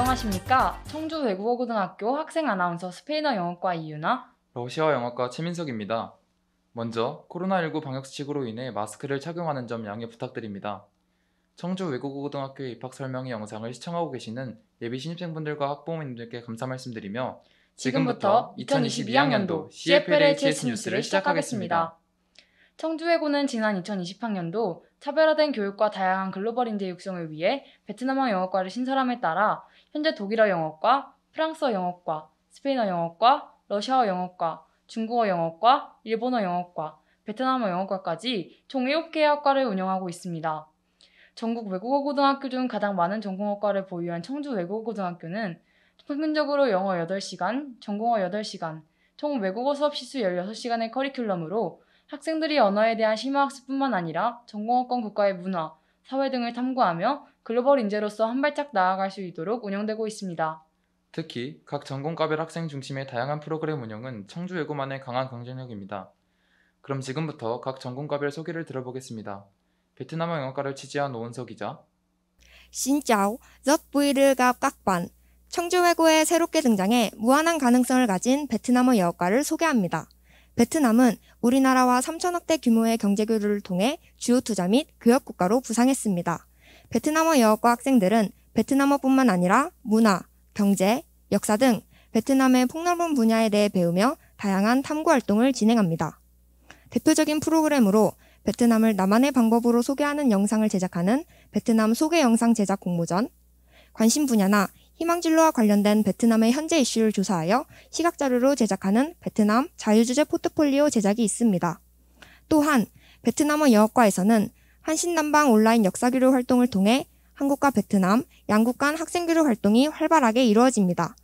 안녕하십니까. 청주 외국어고등학교 학생 아나운서 스페인어 영어과 이유나 러시아 영어과 최민석입니다. 먼저 코로나19 방역수칙으로 인해 마스크를 착용하는 점 양해 부탁드립니다. 청주 외국어고등학교의 입학 설명회 영상을 시청하고 계시는 예비 신입생분들과 학부모님들께 감사 말씀드리며 지금부터 2022학년도 CFLHS 뉴스를 시작하겠습니다. 청주외고는 지난 2020학년도 차별화된 교육과 다양한 글로벌 인재 육성을 위해 베트남어 영어과를 신설함에 따라 현재 독일어 영어과, 프랑스어 영어과, 스페인어 영어과, 러시아어 영어과, 중국어 영어과, 일본어 영어과, 베트남어 영어과까지 총 7개의 학과를 운영하고 있습니다. 전국 외국어 고등학교 중 가장 많은 전공학과를 보유한 청주 외국어고등학교는 평균적으로 영어 8시간, 전공어 8시간, 총 외국어 수업 시수 16시간의 커리큘럼으로 학생들이 언어에 대한 심화학습뿐만 아니라 전공어권 국가의 문화, 사회 등을 탐구하며 글로벌 인재로서 한 발짝 나아갈 수 있도록 운영되고 있습니다. 특히 각 전공과별 학생 중심의 다양한 프로그램 운영은 청주외고만의 강한 경쟁력입니다. 그럼 지금부터 각 전공과별 소개를 들어보겠습니다. 베트남어 영어과를 취재한 오은서 기자. Xin chào, rất vui được gặp các bạn. 청주외고에 새롭게 등장해 무한한 가능성을 가진 베트남어 영어과를 소개합니다. 베트남은 우리나라와 3천억대 규모의 경제교류를 통해 주요 투자 및 교역국가로 부상했습니다. 베트남어 영어과 학생들은 베트남어뿐만 아니라 문화, 경제, 역사 등 베트남의 폭넓은 분야에 대해 배우며 다양한 탐구활동을 진행합니다. 대표적인 프로그램으로 베트남을 나만의 방법으로 소개하는 영상을 제작하는 베트남 소개 영상 제작 공모전, 관심 분야나 희망진로와 관련된 베트남의 현재 이슈를 조사하여 시각자료로 제작하는 베트남 자유주제 포트폴리오 제작이 있습니다. 또한 베트남어 영어과에서는 한신남방 온라인 역사교류 활동을 통해 한국과 베트남, 양국 간 학생교류 활동이 활발하게 이루어집니다.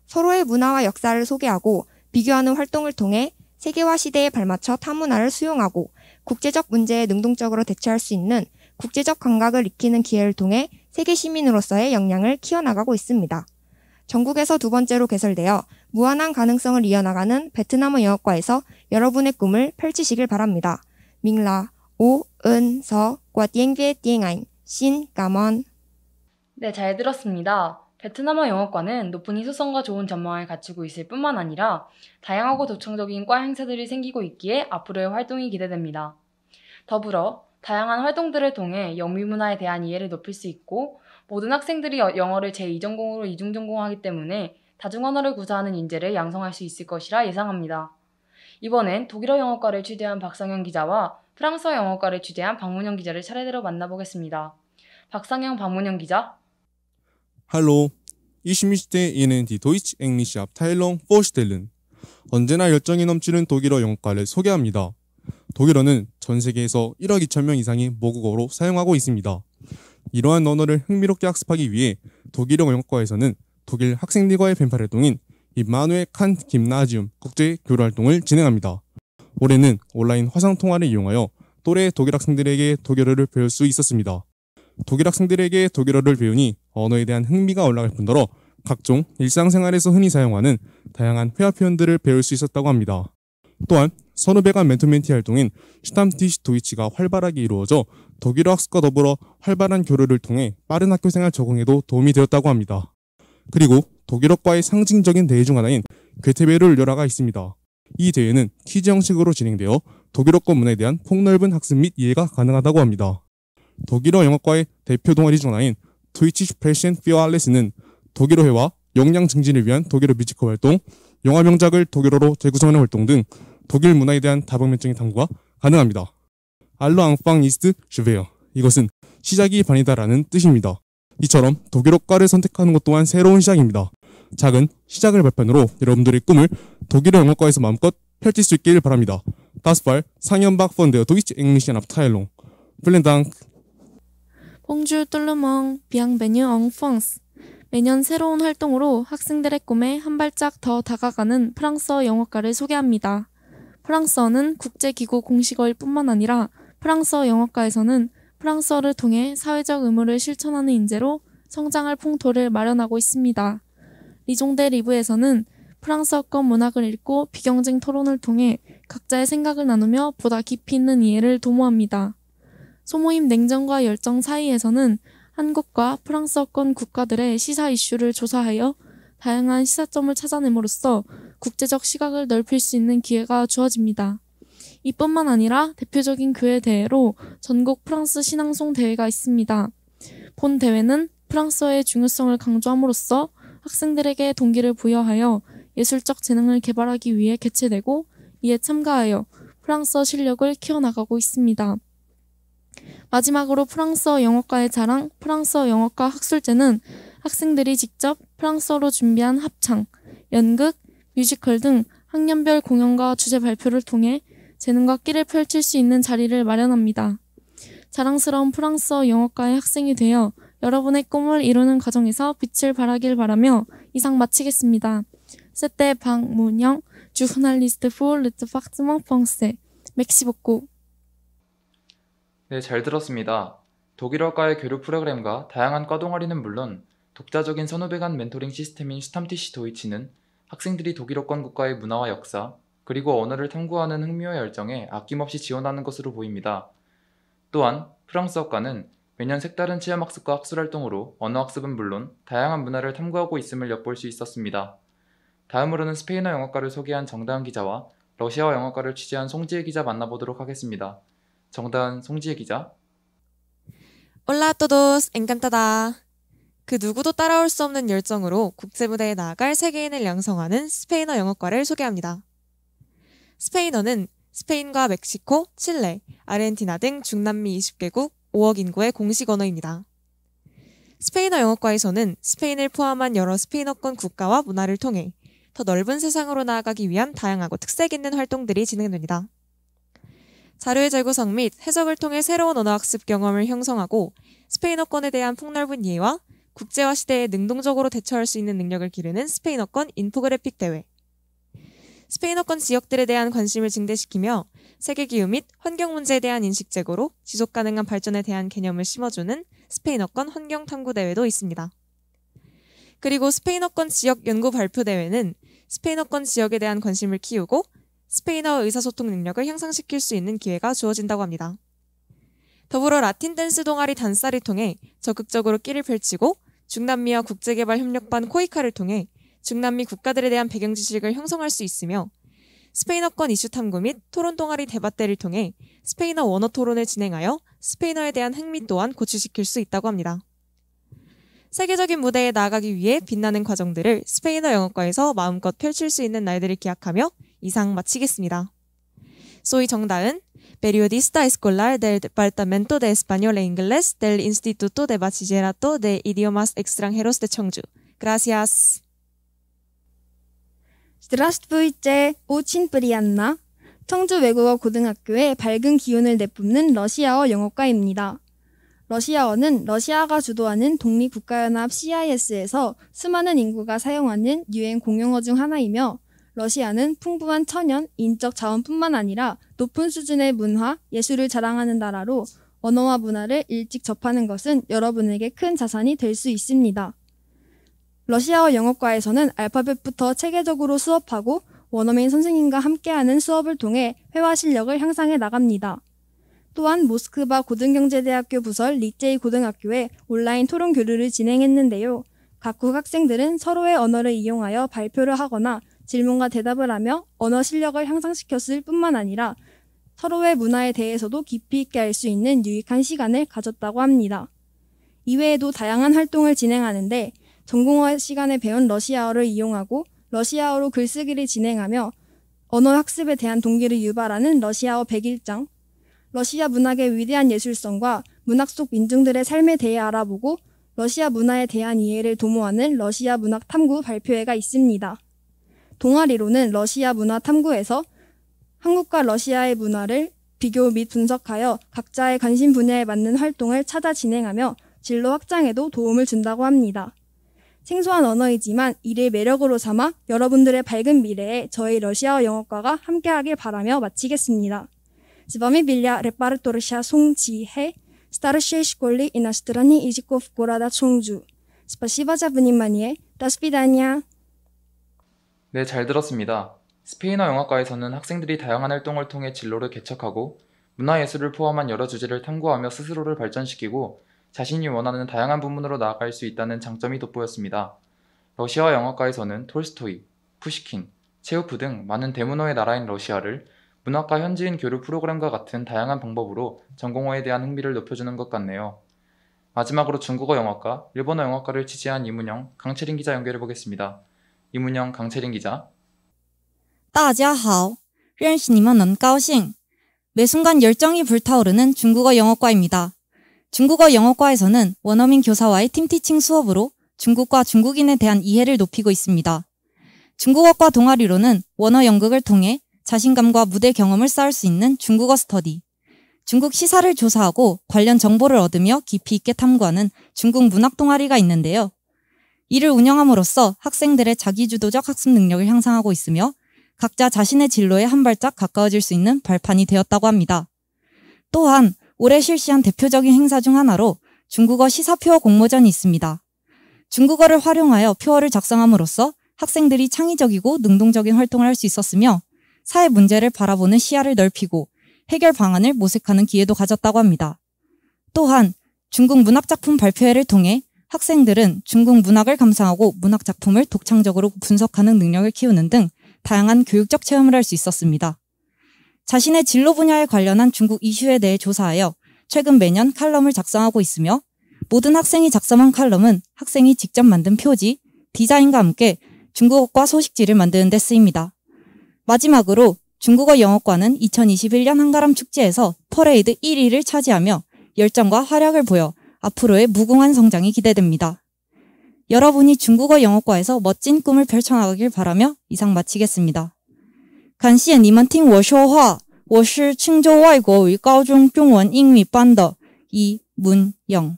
서로의 문화와 역사를 소개하고 비교하는 활동을 통해 세계화 시대에 발맞춰 타문화를 수용하고 국제적 문제에 능동적으로 대처할 수 있는 국제적 감각을 익히는 기회를 통해 세계 시민으로서의 역량을 키워나가고 있습니다. 전국에서 두 번째로 개설되어 무한한 가능성을 이어나가는 베트남어 영어과에서 여러분의 꿈을 펼치시길 바랍니다. 밍라, 오, 은, 서, 과 띠engviet tiếng 신, 까먼. 네, 잘 들었습니다. 베트남어 영어과는 높은 희소성과 좋은 전망을 갖추고 있을 뿐만 아니라 다양하고 독창적인 과 행사들이 생기고 있기에 앞으로의 활동이 기대됩니다. 더불어 다양한 활동들을 통해 영미문화에 대한 이해를 높일 수 있고 모든 학생들이 영어를 제2전공으로 이중전공하기 때문에 다중언어를 구사하는 인재를 양성할 수 있을 것이라 예상합니다. 이번엔 독일어 영어과를 취재한 박상영 기자와 프랑스어 영어과를 취재한 박문영 기자를 차례대로 만나보겠습니다. 박상영, 박문영 기자. Hallo, ich möchte Ihnen die Deutsch-Englische Abteilung vorstellen. 언제나 열정이 넘치는 독일어 영어과를 소개합니다. 독일어는 전 세계에서 1억 2천 명 이상이 모국어로 사용하고 있습니다. 이러한 언어를 흥미롭게 학습하기 위해 독일어 영어과에서는 독일 학생들과의 펜팔 활동인 임마누엘 칸트 김나지움 국제 교류 활동을 진행합니다. 올해는 온라인 화상 통화를 이용하여 또래 독일 학생들에게 독일어를 배울 수 있었습니다. 독일 학생들에게 독일어를 배우니 언어에 대한 흥미가 올라갈 뿐더러 각종 일상생활에서 흔히 사용하는 다양한 회화 표현들을 배울 수 있었다고 합니다. 또한 선후배 간 멘토멘티 활동인 슈탐티시 도이치가 활발하게 이루어져 독일어 학습과 더불어 활발한 교류를 통해 빠른 학교생활 적응에도 도움이 되었다고 합니다. 그리고 독일어과의 상징적인 대회 중 하나인 괴테베르 열화가 있습니다. 이 대회는 퀴즈 형식으로 진행되어 독일어권 문화에 대한 폭넓은 학습 및 이해가 가능하다고 합니다. 독일어 영어과의 대표 동아리 중 하나인 트위치 스프레션 피어알레스는 독일어회화, 역량 증진을 위한 독일어 뮤지컬 활동, 영화 명작을 독일어로 재구성하는 활동 등 독일 문화에 대한 다방면적인 탐구가 가능합니다. 알로 앙팡 이스트 슈베어, 이것은 시작이 반이다라는 뜻입니다. 이처럼 독일어과를 선택하는 것 또한 새로운 시작입니다. 작은 시작을 발판으로 여러분들의 꿈을 독일어 영어과에서 마음껏 펼칠 수 있길 바랍니다. Das war 상현박 von der Deutsch-Englischen Abteilung. Vielen Dank. Bonjour tout le monde, bienvenue en France. 매년 새로운 활동으로 학생들의 꿈에 한 발짝 더 다가가는 프랑스어 영어과를 소개합니다. 프랑스어는 국제기구 공식어일 뿐만 아니라 프랑스어 영어과에서는 프랑스어를 통해 사회적 의무를 실천하는 인재로 성장할 풍토를 마련하고 있습니다. 리종대 리브에서는 프랑스어권 문학을 읽고 비경쟁 토론을 통해 각자의 생각을 나누며 보다 깊이 있는 이해를 도모합니다. 소모임 냉정과 열정 사이에서는 한국과 프랑스어권 국가들의 시사 이슈를 조사하여 다양한 시사점을 찾아냄으로써 국제적 시각을 넓힐 수 있는 기회가 주어집니다. 이뿐만 아니라 대표적인 교회 대회로 전국 프랑스 신앙송 대회가 있습니다. 본 대회는 프랑스어의 중요성을 강조함으로써 학생들에게 동기를 부여하여 예술적 재능을 개발하기 위해 개최되고 이에 참가하여 프랑스어 실력을 키워나가고 있습니다. 마지막으로 프랑스어 영어과의 자랑, 프랑스어 영어과 학술제는 학생들이 직접 프랑스어로 준비한 합창, 연극, 뮤지컬 등 학년별 공연과 주제 발표를 통해 재능과 끼를 펼칠 수 있는 자리를 마련합니다. 자랑스러운 프랑스어 영어과의 학생이 되어 여러분의 꿈을 이루는 과정에서 빛을 발하길 바라며 이상 마치겠습니다. C'était 박문영, journaliste pour le département français. Merci beaucoup. 네, 잘 들었습니다. 독일어과의 교류 프로그램과 다양한 과 동아리는 물론 독자적인 선후배 간 멘토링 시스템인 슈탐티시 도이치는 학생들이 독일어권 국가의 문화와 역사, 그리고 언어를 탐구하는 흥미와 열정에 아낌없이 지원하는 것으로 보입니다. 또한 프랑스어과는 매년 색다른 체험학습과 학술활동으로 언어학습은 물론 다양한 문화를 탐구하고 있음을 엿볼 수 있었습니다. 다음으로는 스페인어 영어과를 소개한 정다은 기자와 러시아어 영어과를 취재한 송지혜 기자 만나보도록 하겠습니다. 정다은, 송지혜 기자. Hola a todos, encantada. 그 누구도 따라올 수 없는 열정으로 국제무대에 나아갈 세계인을 양성하는 스페인어 영어과를 소개합니다. 스페인어는 스페인과 멕시코, 칠레, 아르헨티나 등 중남미 20개국 5억 인구의 공식 언어입니다. 스페인어 영어과에서는 스페인을 포함한 여러 스페인어권 국가와 문화를 통해 더 넓은 세상으로 나아가기 위한 다양하고 특색 있는 활동들이 진행됩니다. 자료의 재구성 및 해석을 통해 새로운 언어학습 경험을 형성하고 스페인어권에 대한 폭넓은 이해와 국제화 시대에 능동적으로 대처할 수 있는 능력을 기르는 스페인어권 인포그래픽 대회. 스페인어권 지역들에 대한 관심을 증대시키며 세계 기후 및 환경 문제에 대한 인식 제고로 지속 가능한 발전에 대한 개념을 심어주는 스페인어권 환경 탐구 대회도 있습니다. 그리고 스페인어권 지역 연구 발표 대회는 스페인어권 지역에 대한 관심을 키우고 스페인어 의사소통 능력을 향상시킬 수 있는 기회가 주어진다고 합니다. 더불어 라틴 댄스 동아리 단살을 통해 적극적으로 끼를 펼치고 중남미와 국제개발협력반 코이카를 통해 중남미 국가들에 대한 배경 지식을 형성할 수 있으며 스페인어권 이슈 탐구 및 토론 동아리 대바대를 통해 스페인어 원어 토론을 진행하여 스페인어에 대한 흥미 또한 고취시킬 수 있다고 합니다. 세계적인 무대에 나아가기 위해 빛나는 과정들을 스페인어 영어과에서 마음껏 펼칠 수 있는 날들을 기약하며 이상 마치겠습니다. Soy 정다은, periodista escolar del Departamento de Español e Inglés del Instituto de Bachillerato de Idiomas Extranjeros de Cheongju. Gracias. Здравствуйте, очень приятно. 청주 외국어 고등학교의 밝은 기운을 내뿜는 러시아어 영어과입니다. 러시아어는 러시아가 주도하는 독립국가연합 CIS에서 수많은 인구가 사용하는 유엔 공용어 중 하나이며 러시아는 풍부한 천연, 인적 자원뿐만 아니라 높은 수준의 문화, 예술을 자랑하는 나라로 언어와 문화를 일찍 접하는 것은 여러분에게 큰 자산이 될 수 있습니다. 러시아어 영어과에서는 알파벳부터 체계적으로 수업하고 원어민 선생님과 함께하는 수업을 통해 회화 실력을 향상해 나갑니다. 또한 모스크바 고등경제대학교 부설 리제이 고등학교에 온라인 토론 교류를 진행했는데요. 각국 학생들은 서로의 언어를 이용하여 발표를 하거나 질문과 대답을 하며 언어 실력을 향상시켰을 뿐만 아니라 서로의 문화에 대해서도 깊이 있게 알 수 있는 유익한 시간을 가졌다고 합니다. 이외에도 다양한 활동을 진행하는데 전공어 시간에 배운 러시아어를 이용하고 러시아어로 글쓰기를 진행하며 언어 학습에 대한 동기를 유발하는 러시아어 101장, 러시아 문학의 위대한 예술성과 문학 속 민중들의 삶에 대해 알아보고 러시아 문화에 대한 이해를 도모하는 러시아 문학 탐구 발표회가 있습니다. 동아리로는 러시아 문화 탐구에서 한국과 러시아의 문화를 비교 및 분석하여 각자의 관심 분야에 맞는 활동을 찾아 진행하며 진로 확장에도 도움을 준다고 합니다. 생소한 언어이지만 이를 매력으로 삼아 여러분들의 밝은 미래에 저희 러시아어 영어과가 함께하길 바라며 마치겠습니다. Z wami była reporterka 송지혜, старшей школы иностранных языков города Cheongju. Спасибо за внимание. До свидания. 네, 잘 들었습니다. 스페인어 영어과에서는 학생들이 다양한 활동을 통해 진로를 개척하고 문화예술을 포함한 여러 주제를 탐구하며 스스로를 발전시키고 자신이 원하는 다양한 부문으로 나아갈 수 있다는 장점이 돋보였습니다. 러시아 영어과에서는 톨스토이, 푸시킨, 체우프 등 많은 대문호의 나라인 러시아를 문학과 현지인 교류 프로그램과 같은 다양한 방법으로 전공어에 대한 흥미를 높여주는 것 같네요. 마지막으로 중국어 영어과, 일본어 영어과를 취재한 이문영, 강채린 기자 연결해보겠습니다. 이문영, 강채린 기자. 大家好，认识你们很高兴. 매 순간 열정이 불타오르는 중국어 영어과입니다. 중국어 영어과에서는 원어민 교사와의 팀티칭 수업으로 중국과 중국인에 대한 이해를 높이고 있습니다. 중국어과 동아리로는 원어 연극을 통해 자신감과 무대 경험을 쌓을 수 있는 중국어 스터디, 중국 시사를 조사하고 관련 정보를 얻으며 깊이 있게 탐구하는 중국 문학 동아리가 있는데요. 이를 운영함으로써 학생들의 자기주도적 학습 능력을 향상하고 있으며 각자 자신의 진로에 한 발짝 가까워질 수 있는 발판이 되었다고 합니다. 또한 올해 실시한 대표적인 행사 중 하나로 중국어 시사표어 공모전이 있습니다. 중국어를 활용하여 표어를 작성함으로써 학생들이 창의적이고 능동적인 활동을 할 수 있었으며 사회 문제를 바라보는 시야를 넓히고 해결 방안을 모색하는 기회도 가졌다고 합니다. 또한 중국 문학작품 발표회를 통해 학생들은 중국 문학을 감상하고 문학작품을 독창적으로 분석하는 능력을 키우는 등 다양한 교육적 체험을 할 수 있었습니다. 자신의 진로 분야에 관련한 중국 이슈에 대해 조사하여 최근 매년 칼럼을 작성하고 있으며 모든 학생이 작성한 칼럼은 학생이 직접 만든 표지, 디자인과 함께 중국어과 소식지를 만드는 데 쓰입니다. 마지막으로 중국어 영어과는 2021년 한가람 축제에서 퍼레이드 1위를 차지하며 열정과 활약을 보여 앞으로의 무궁한 성장이 기대됩니다. 여러분이 중국어 영어과에서 멋진 꿈을 펼쳐나가길 바라며 이상 마치겠습니다. 感谢你们听我说话，我是青州外国语高中中文英语班的이문영。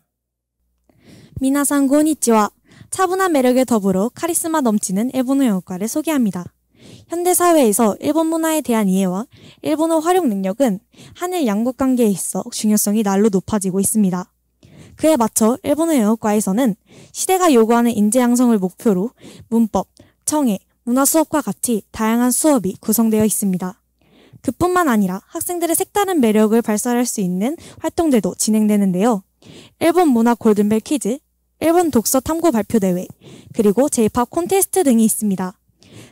미나상 고니치와. 차분한 매력에 더불어 카리스마 넘치는 일본어 영어과를 소개합니다. 현대 사회에서 일본 문화에 대한 이해와 일본어 활용 능력은 한일 양국 관계에 있어 중요성이 날로 높아지고 있습니다. 그에 맞춰 일본어 영어과에서는 시대가 요구하는 인재 양성을 목표로 문법, 청해, 문화 수업과 같이 다양한 수업이 구성되어 있습니다. 그뿐만 아니라 학생들의 색다른 매력을 발산할 수 있는 활동들도 진행되는데요. 일본 문화 골든벨 퀴즈, 일본 독서 탐구 발표 대회, 그리고 J-POP 콘테스트 등이 있습니다.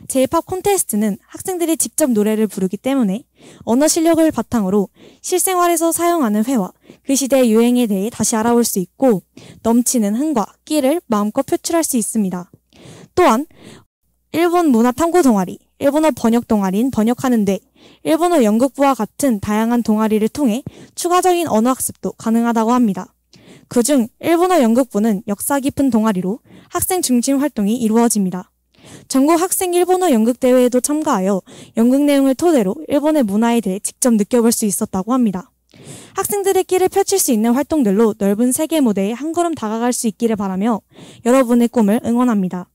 J-POP 콘테스트는 학생들이 직접 노래를 부르기 때문에 언어 실력을 바탕으로 실생활에서 사용하는 회화, 그 시대의 유행에 대해 다시 알아볼 수 있고 넘치는 흥과 끼를 마음껏 표출할 수 있습니다. 또한 일본 문화 탐구 동아리, 일본어 번역 동아리인 번역하는 데, 일본어 연극부와 같은 다양한 동아리를 통해 추가적인 언어 학습도 가능하다고 합니다. 그중 일본어 연극부는 역사 깊은 동아리로 학생 중심 활동이 이루어집니다. 전국 학생 일본어 연극 대회에도 참가하여 연극 내용을 토대로 일본의 문화에 대해 직접 느껴볼 수 있었다고 합니다. 학생들의 끼를 펼칠 수 있는 활동들로 넓은 세계 무대에 한 걸음 다가갈 수 있기를 바라며 여러분의 꿈을 응원합니다.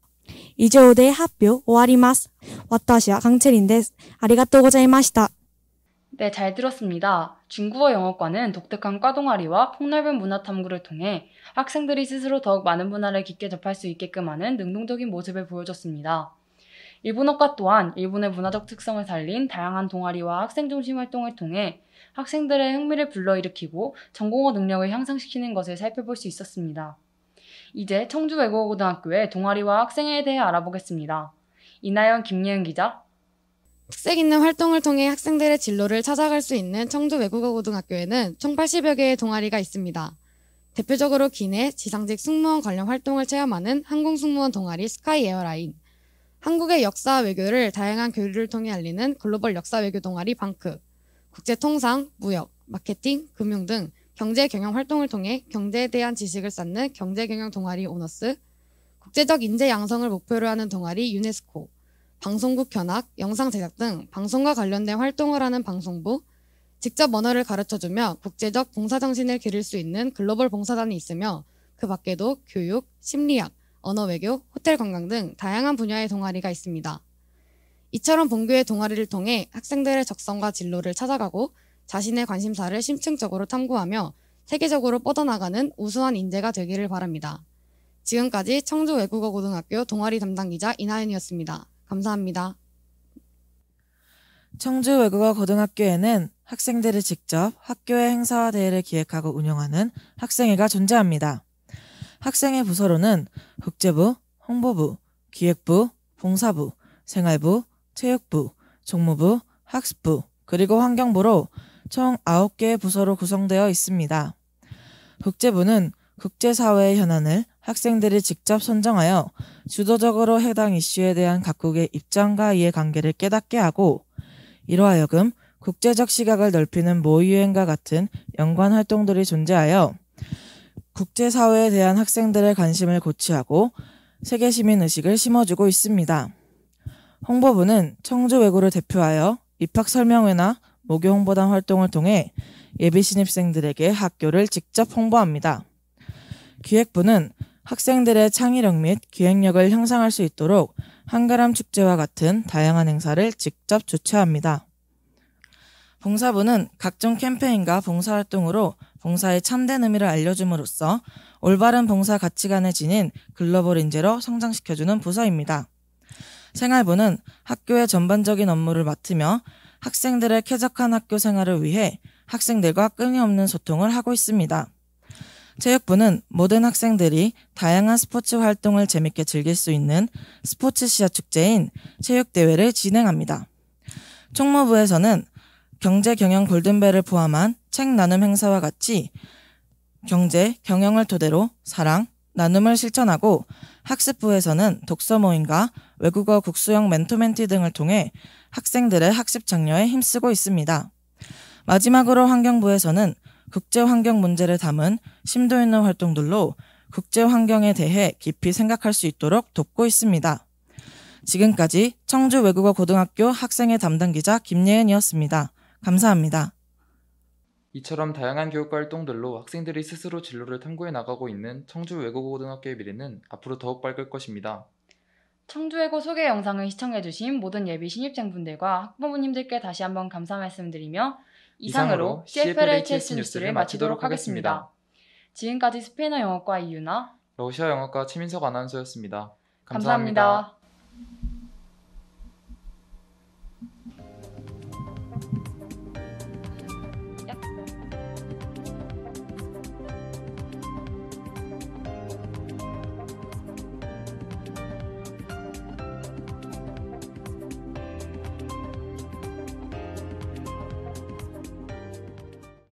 이조대 학교 오와리마스. 와타시와 강채린 데스. 아리가또 고자이마시타. 네, 잘 들었습니다. 중국어 영어과는 독특한 과 동아리와 폭넓은 문화 탐구를 통해 학생들이 스스로 더욱 많은 문화를 깊게 접할 수 있게끔 하는 능동적인 모습을 보여줬습니다. 일본어과 또한 일본의 문화적 특성을 살린 다양한 동아리와 학생 중심 활동을 통해 학생들의 흥미를 불러일으키고 전공어 능력을 향상시키는 것을 살펴볼 수 있었습니다. 이제 청주외국어고등학교의 동아리와 학생에 대해 알아보겠습니다. 이나연, 김예은 기자. 특색 있는 활동을 통해 학생들의 진로를 찾아갈 수 있는 청주외국어고등학교에는 총 80여 개의 동아리가 있습니다. 대표적으로 기내, 지상직 승무원 관련 활동을 체험하는 항공승무원 동아리 스카이 에어라인, 한국의 역사와 외교를 다양한 교류를 통해 알리는 글로벌 역사외교 동아리 방크, 국제통상, 무역, 마케팅, 금융 등 경제 경영 활동을 통해 경제에 대한 지식을 쌓는 경제경영 동아리 오너스, 국제적 인재 양성을 목표로 하는 동아리 유네스코, 방송국 견학, 영상 제작 등 방송과 관련된 활동을 하는 방송부, 직접 언어를 가르쳐주며 국제적 봉사정신을 기를 수 있는 글로벌 봉사단이 있으며 그 밖에도 교육, 심리학, 언어외교, 호텔관광 등 다양한 분야의 동아리가 있습니다. 이처럼 본교의 동아리를 통해 학생들의 적성과 진로를 찾아가고 자신의 관심사를 심층적으로 탐구하며 세계적으로 뻗어나가는 우수한 인재가 되기를 바랍니다. 지금까지 청주외국어고등학교 동아리 담당 기자 이나연이었습니다. 감사합니다. 청주 외국어 고등학교에는 학생들이 직접 학교의 행사와 대회를 기획하고 운영하는 학생회가 존재합니다. 학생회 부서로는 국제부, 홍보부, 기획부, 봉사부, 생활부, 체육부, 종무부, 학습부, 그리고 환경부로 총 9개의 부서로 구성되어 있습니다. 국제부는 국제사회의 현안을 학생들이 직접 선정하여 주도적으로 해당 이슈에 대한 각국의 입장과 이해관계를 깨닫게 하고 이로 하여금 국제적 시각을 넓히는 모의유행과 같은 연관 활동들이 존재하여 국제사회에 대한 학생들의 관심을 고취하고 세계시민의식을 심어주고 있습니다. 홍보부는 청주외고를 대표하여 입학설명회나 모교홍보단 활동을 통해 예비신입생들에게 학교를 직접 홍보합니다. 기획부는 학생들의 창의력 및 기획력을 향상할 수 있도록 한가람 축제와 같은 다양한 행사를 직접 주최합니다. 봉사부는 각종 캠페인과 봉사활동으로 봉사의 참된 의미를 알려줌으로써 올바른 봉사 가치관을 지닌 글로벌 인재로 성장시켜주는 부서입니다. 생활부는 학교의 전반적인 업무를 맡으며 학생들의 쾌적한 학교 생활을 위해 학생들과 끊임없는 소통을 하고 있습니다. 체육부는 모든 학생들이 다양한 스포츠 활동을 재밌게 즐길 수 있는 스포츠시아 축제인 체육대회를 진행합니다. 총무부에서는 경제 경영 골든벨을 포함한 책 나눔 행사와 같이 경제, 경영을 토대로 사랑, 나눔을 실천하고 학습부에서는 독서 모임과 외국어 국수형 멘토멘티 등을 통해 학생들의 학습 장려에 힘쓰고 있습니다. 마지막으로 환경부에서는 국제 환경 문제를 담은 심도 있는 활동들로 국제 환경에 대해 깊이 생각할 수 있도록 돕고 있습니다. 지금까지 청주 외국어 고등학교 학생회 담당 기자 김예은이었습니다. 감사합니다. 이처럼 다양한 교육과 활동들로 학생들이 스스로 진로를 탐구해 나가고 있는 청주 외국어 고등학교의 미래는 앞으로 더욱 밝을 것입니다. 청주외고 소개 영상을 시청해주신 모든 예비 신입생분들과 학부모님들께 다시 한번 감사 말씀드리며 이상으로 CFLHS 뉴스를 마치도록 하겠습니다. 지금까지 스페인어 영어과 이유나 러시아 영어과 최민석 아나운서였습니다. 감사합니다.